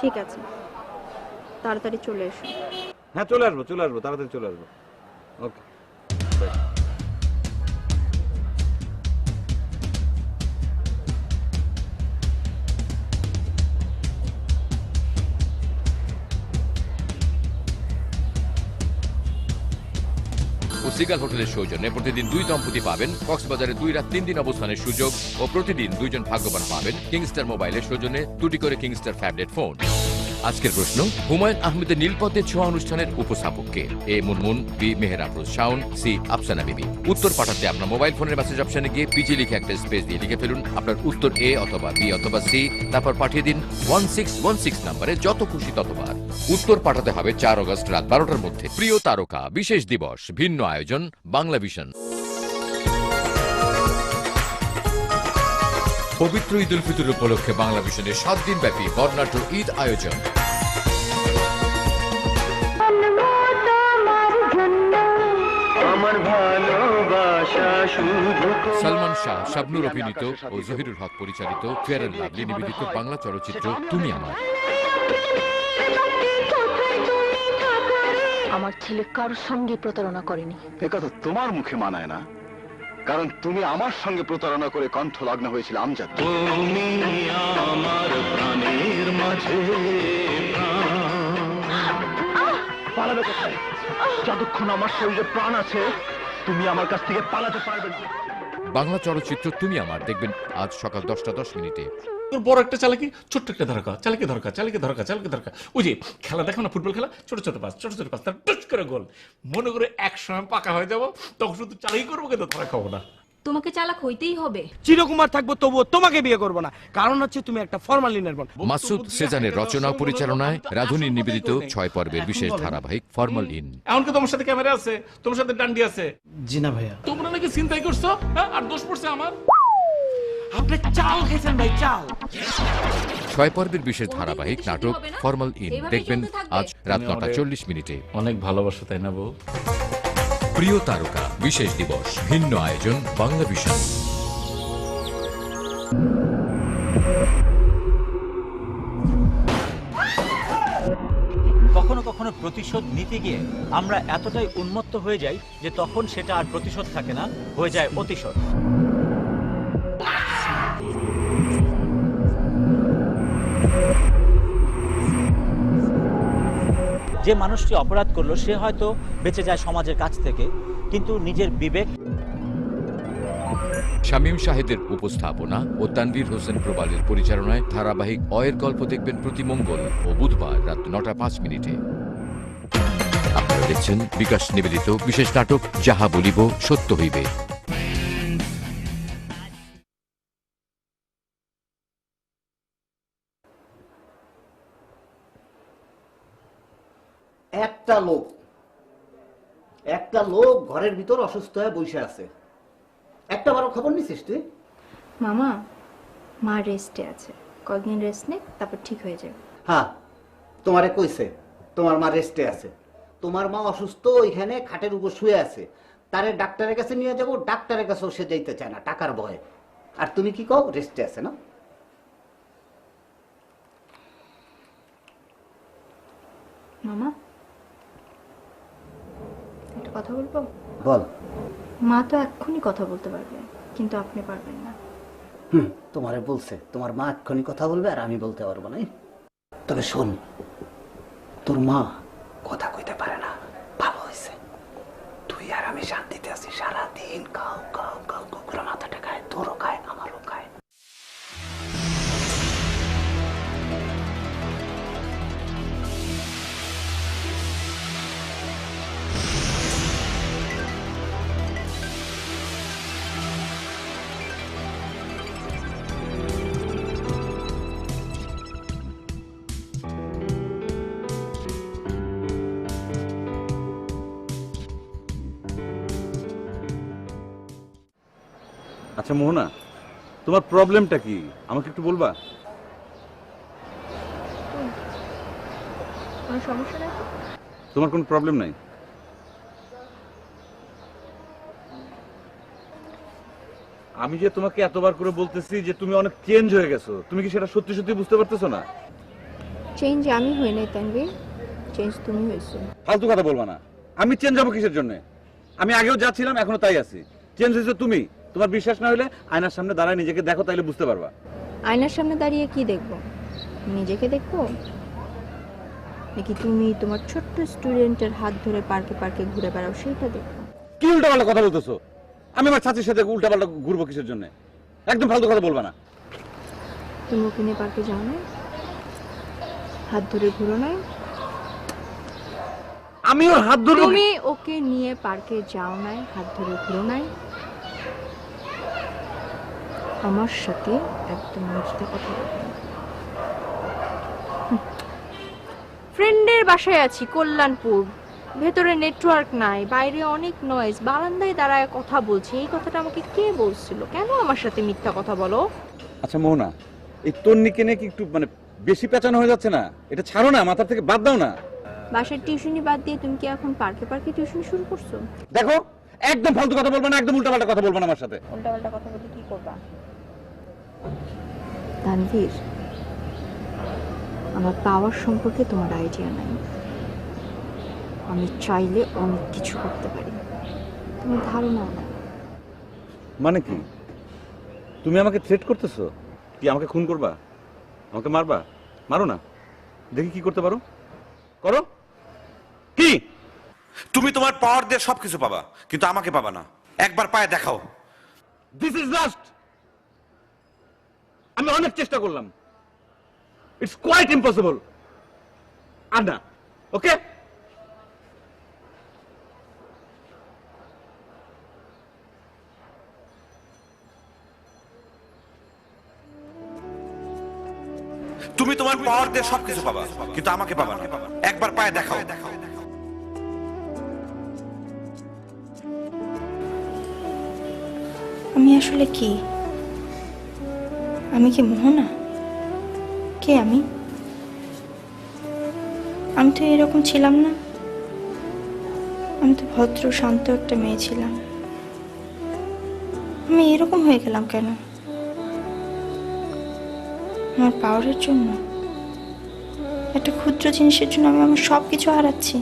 ঠিক আছে, তাড়াতাড়ি চলে এসো। হ্যাঁ চলে আসবো, তাড়াতাড়ি চলে আসবো। ওকে, বাই। उससे সিগাল হোটেলের সৌজন্যে প্রতিদিন 2 দম্পতি পাবেন কক্সবাজারে 2 রাত 3 দিন অবস্থানের সুযোগ ও প্রতিদিন 2 জন ভাগ্যবান পাবেন কিংস্টার মোবাইলের সৌজন্যে 2টি করে কিংস্টার ফ্যাবলেট ফোন। আজকের প্রশ্ন, হুমায়ুন আহমেদের নীলপদ্মের ছোঁয়া অনুষ্ঠানের উপস্থাপককে? এ মুনমুন, বি মেহেরাবুল শাওন, সি আফসানা বিবি। উত্তর পাঠাতে আপনার মোবাইল ফোনের মেসেজ অপশনে গিয়ে পিজি লিখে একটা স্পেস দিয়ে লিখে ফেলুন আপনার উত্তর এ অথবা বি অথবা সি, তারপর পাঠিয়ে দিন 1616 নম্বরে, যত খুশি ততবার। উত্তর পাঠাতে হবে 4 আগস্ট রাত 12টার মধ্যে। প্রিয় তারকা বিশেষ দিবস, ভিন্ন আয়োজন, বাংলাভিশন। পবিত্র ঈদ উল ফিতর উপলক্ষে বাংলাভিশনের 7 দিন ব্যাপী বর্ণাঢ্য ঈদ আয়োজন। সালমান শাহ, শাবনুর অভিনীত ও জহিরুল হক পরিচালিত ফেয়ার অ্যান্ড লাভলি নিবেদিত বাংলা চলচ্চিত্র তুমি আমার। আমার ছেলে কারোর সঙ্গে প্রতারণা করেনি। একথা তোমার মুখে মানায় না, কারণ তুমি আমার সঙ্গে প্রতারণা করে কণ্ঠ লগ্ন হয়েছিল আমজাদ। তুমি আমার প্রাণের মাঝে পালাবে কোথায়? যতক্ষণ আমার শরীরে প্রাণ আছে তুমি আমার কাছ থেকে পালাতে পারবে না। বাংলা চলচ্চিত্র তুমি আমার দেখবেন আজ সকাল 10:10 বড় একটা চালাকি, ছোট্ট একটা ধরকা, চালাকি ধরকা, চালাকি ধরকা, চালাকি ধরকা। ওই যে খেলা দেখো না, ফুটবল খেলা, ছোট ছোট পাস, ছোট ছোট পাস, তার টুচ করে গোল। মনে করে এক সময় পাকা হয়ে যাবো, তখন শুধু চালাকি করবো, কিন্তু ধরা খাবো না। তোমাকে চালাক হইতেই হবে। চিরকুমার থাকবো তবুও তোমাকে বিয়ে করবো না, কারণ হচ্ছে তুমি একটা ফরমালিনের বোন। মাসুদ সেজানের রচনা ও পরিচালনায় রাধুনী নিবেদিত 6 পর্বের বিশেষ ধারাবাহিক ফরমাল ইন। এমনকি তোমার সাথে ক্যামেরা আছে, তোমার সাথে ডান্ডি আছে। জি না ভাইয়া। তোমরা নাকি চিন্তাই করছো, আর দোষ পড়ছে আমার। আপনি চাল খেয়েছেন ভাই, চাল। 6 পর্বের বিশেষ ধারাবাহিক নাটক ফরমাল ইন দেখবেন আজ রাত 9:40। অনেক ভালোবাসো তাই না বউ? প্রিয় তারকা বিশেষ দিবস, ভিন্ন আয়োজন, বাংলাভিশন। কখনো কখনো প্রতিশোধ নিতে গিয়ে আমরা এতটাই উন্মত্ত হয়ে যাই যে তখন সেটা আর প্রতিশোধ থাকে না, হয়ে যায় অতিশোধ। যে মানুষটি অপরাধ করলো সে হয়তো বেঁচে যায় সমাজের কাছ থেকে, কিন্তু নিজের বিবেক। শামীম শাহেদের উপস্থাপনা ও তানভীর হোসেন প্রবালের পরিচালনায় ধারাবাহিক অয়ের গল্প দেখবেন প্রতি মঙ্গল ও বুধবার রাত 9:05। আপনারা দেখছেন বিকাশ নিবেদিত বিশেষ নাটক যাহা বলিব সত্য হইবে। একটা লোক ঘরের ভিতর অসুস্থ হয়ে বসে আছে, একটা বারো খবর নিছিস তুই? মামা, মা রেস্টে আছে, কয়েকদিন রেস্ট নে, তারপর ঠিক হয়ে যাবে। হ্যাঁ, তোমারে কইছে তোমার মা রেস্টে আছে। তোমার মা অসুস্থ, ওইখানে খাটের উপর শুয়ে আছে। তারে ডাক্তারের কাছে নিয়ে যাবো, ডাক্তারের কাছেও সে যাইতে চায় না, টাকার ভয়ে। আর তুমি কি কও? রেস্টে আছে না? মামা, একটা কথা বলবো? বল। মা তো এক্ষুনি কথা বলতে পারবে, কিন্তু আপনি পারবেন না। তোমারে বলছে তোমার মা এক্ষুনি কথা বলবে আর আমি বলতে পারবো না। তবে শোন, তোর মা কথা কইতে পারে না, ভালো হয়েছে। তুই আর আমি শান্তিতে আছি, সারাদিন খাও খাও খাও করে মাথাটা খায়, তোরও খায় আমারও খায়। আচ্ছা মোহনা, তোমার প্রবলেমটা কি আমাকে একটু বলবা? কোনো সমস্যা নাই? তোমার কোনো প্রবলেম নাই? আমি যে তোমাকে এতবার করে বলতেছি যে তুমি অনেক চেঞ্জ হয়ে গেছো, তুমি কি সেটা সত্যি সত্যি বুঝতে পারতেছো না? চেঞ্জ আমি হই নাই তানভীর, চেঞ্জ তুমি হয়েছো। ফালতু কথা বলবা না। আমি চেঞ্জ হবো কিসের জন্য? আমি আগেও যা ছিলাম এখনো তাই আছি। চেঞ্জ হয়েছে তুমি। তোমার বিশ্বাস না হলে আয়নার সামনে দাঁড়ায় নিজেকে দেখো, তাইলে বুঝতে পারবা। আয়নার সামনে দাঁড়িয়ে কি দেখবো? নিজেকে দেখবো নাকি তুমি তোমার ছোট্ট স্টুডেন্টের হাত ধরে পার্কে পার্কে ঘুরে বেড়াও সেইটা দেখবো? কি উল্টাপাল্টা কথা বলতেছো? আমি আমার চাচির সাথে উল্টাপাল্টা ঘুরবো কিসের জন্য? একদম ফালতু কথা বলবা না। তুমি ওকে নিয়ে পার্কে যাও না, হাত ধরে ঘুরো নাই? আমি ওর হাত ধরে তুমি ওকে নিয়ে পার্কে যাও নাই, হাত ধরে ঘুরো নাই? আমার সাথে একদম মিথ্যে কথা বলবে না। ফ্রেন্ডের বাসায় আছি কল্যাণপুর, ভেতরে নেটওয়ার্ক নাই, বাইরে অনেক নয়েজ, বারান্দায় দাঁড়ায় কথা বলছি। এই কথাটা আমাকে কে বলছিল? কেন আমার সাথে মিথ্যা কথা বলো? আচ্ছা মোহনা, এই তন্নিকে নিয়ে কি একটু মানে বেশি পেঁচানো হয়ে যাচ্ছে না? এটা ছাড়ো না, মাথা থেকে বাদ দাও না। বাসার টিউশনি বাদ দিয়ে তুমি কি এখন পার্কে পার্কে টিউশন শুরু করছো? দেখো, একদম ফালতু কথা বলবা না, একদম উল্টাপাল্টা কথা বলবা না আমার সাথে। উল্টাপাল্টা কথা বলে কি করবা? তানভীর, আমার পাওয়ার সম্পর্কে তোমার আইডিয়া নাই। আমি চাইলে অনেক কিছু করতে পারি, তোমার ধারণাও না। মানে কি? তুমি আমাকে থ্রেট করতেছো? কি আমাকে খুন করবা? আমাকে মারবা? মারো না, দেখি কি করতে পারো, করো। কি? তুমি তোমার পাওয়ার দিয়ে সবকিছু পাবা, কিন্তু আমাকে পাবা না। একবার পায়ে দেখাও। This is last. আমি অনেক চেষ্টা করলাম, ইটস কোয়াইট ইম্পসিবল। আর না, ওকে? তুমি তোমার পাওয়ার দিয়ে সবকিছু পাবা, কিন্তু আমাকে পাবা না। একবার পায়ে দেখাও। আমি আসলে কি? আমি কি মোহনা? কে আমি? আমি তো এরকম ছিলাম না। আমি তো ভদ্র শান্ত একটা মেয়ে ছিলাম। আমি এরকম হয়ে গেলাম কেন? আমার পাওয়ারের জন্য? একটা ক্ষুদ্র জিনিসের জন্য আমি আমার সব কিছু হারাচ্ছি?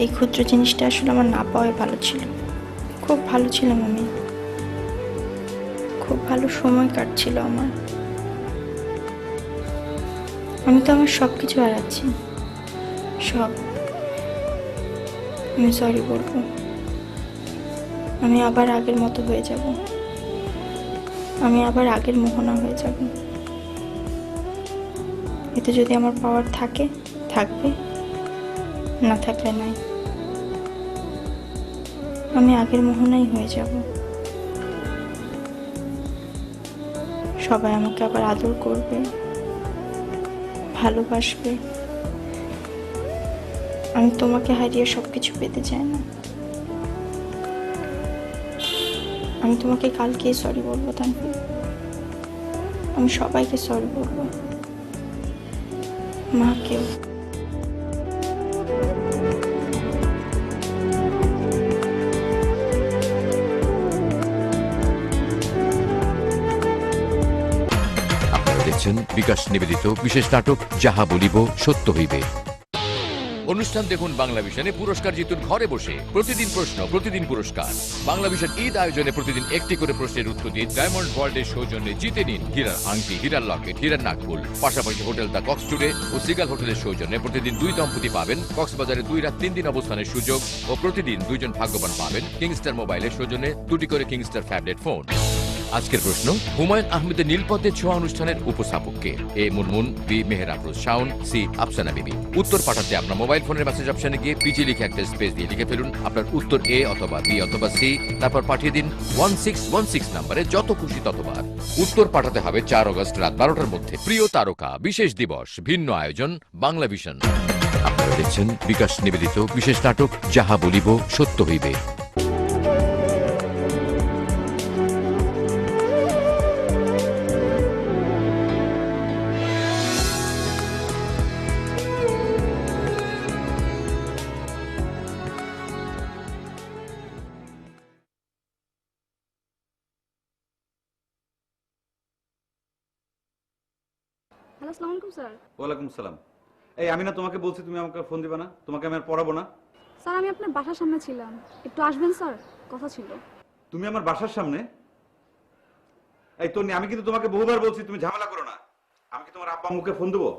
এই ক্ষুদ্র জিনিসটা আসলে আমার না পাওয়াই ভালো ছিল। খুব ভালো ছিলাম আমি, খুব ভালো সময় কাটছিল আমার। আমি তো আমার সব কিছু হারাচ্ছি, সব। আমি সরি বলবো, আমি আবার আগের মতো হয়ে যাব, আমি আবার আগের মোহনা হয়ে যাব। এতে যদি আমার পাওয়ার থাকে থাকবে, না থাকলে নাই। আমি আগের মোহনাই হয়ে যাব। সবাই আমাকে আবার আদর করবে, ভালোবাসবে। আমি তোমাকে হারিয়ে সবকিছু পেতে চাই না। আমি তোমাকে কালকেই সরি বলবো তানভীর। আমি সবাইকে সরি বলবো, মাকেও। আপনারা দেখছেন বিকাশ নিবেদিত বিশেষ নাটক যাহা বলিব সত্য হইবে। অনুষ্ঠান দেখুন বাংলা ভিশনে, পুরস্কার জিতুন ঘরে বসে। প্রতিদিন প্রশ্ন, প্রতিদিন পুরস্কার। বাংলা ভিশন ঈদ আয়োজনে প্রতিদিন একটি করে প্রশ্নের উত্তর দিয়ে ডায়মন্ড ওয়ার্ল্ডের সৌজন্যে জিতে নিন হীরার আংটি, হীরার লকেট, হীরার নাকফুল। পাশাপাশি হোটেল দ্য কক্স টুডে ও সিগাল হোটেলের সৌজন্যে প্রতিদিন 2 দম্পতি পাবেন কক্সবাজারে 2 রাত 3 দিন অবস্থানের সুযোগ ও প্রতিদিন 2 জন ভাগ্যবান পাবেন কিংস্টার মোবাইলের সৌজন্যে 2টি করে কিংস্টার ফ্যাবলেট ফোন। আজকের প্রশ্ন, হুমায়ুন আহমেদের নীলপদ্মের ছোঁয়া অনুষ্ঠানের উপস্থাপক কে? এ মুনমুন, বি মেহের আফরোজ শাওন, সি আফসানা বিবি। উত্তর পাঠাতে আপনার মোবাইল ফোনের মেসেজ অপশনে গিয়ে পিজি লিখে একটা স্পেস দিয়ে লিখে ফেলুন আপনার উত্তর এ অথবা বি অথবা সি, তারপর পাঠিয়ে দিন 1616 নম্বরে, যত খুশি ততবার। উত্তর পাঠাতে হবে 4 আগস্ট রাত 12টার মধ্যে। প্রিয় তারকা বিশেষ দিবস, ভিন্ন আয়োজন বাংলা ভিশন। আপনারা দেখছেন বিকাশ নিবেদিত বিশেষ নাটক যাহা বলিব সত্য হইবে। হ্যালো, আসসালামু আলাইকুম স্যার। ওয়ালাইকুম সালাম। এই আমি না তোমাকে বলছি তুমি আমাকে ফোন দিবা না? তোমাকে আমি আর পড়াবো না। স্যার আমি আপনার বাসার সামনে ছিলাম, একটু আসবেন স্যার, কথা ছিল। তুমি আমার বাসার সামনে? এই তন্নি, আমি কিন্তু তোমাকে বহুবার বলছি তুমি ঝামেলা করো না। আমি কি তোমার আব্বা আম্মুকে ফোন দেবো?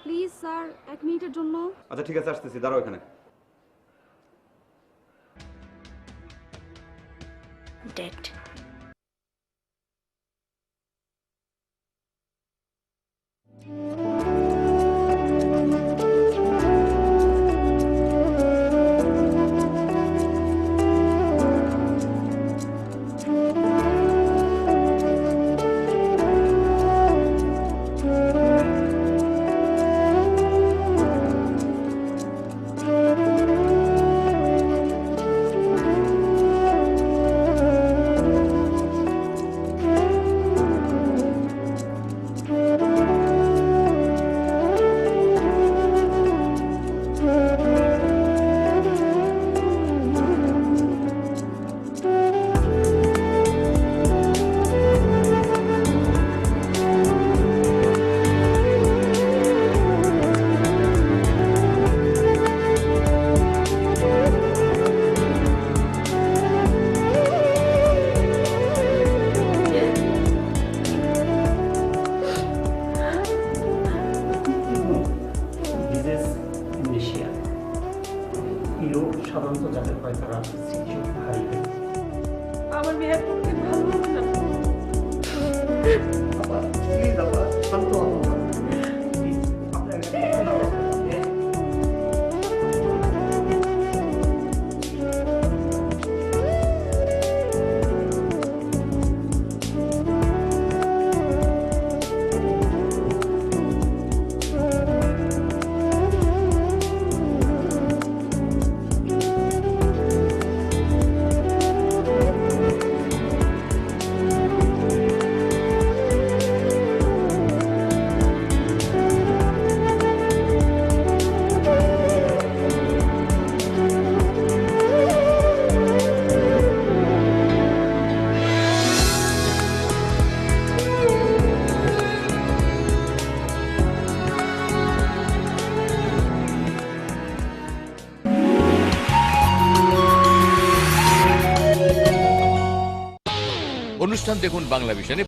প্লিজ স্যার, 1 মিনিটের জন্য। আচ্ছা ঠিক আছে, আসতেছি, দাঁড়াও এখানে। ডেড। বিদেশ ইন্দোনেশিয়া ইউরোপ সাধারণত যাদের হয় তারা স্মৃতিশক্তি হারিয়ে আমার মেয়ের কোনোদিন ভালো হবে না। বাবা প্লিজ বাবা শান্ত হও প্লিজ আপনার একটা দেখে নাও অনুষ্ঠান দেখুন বাংলা ভিশনে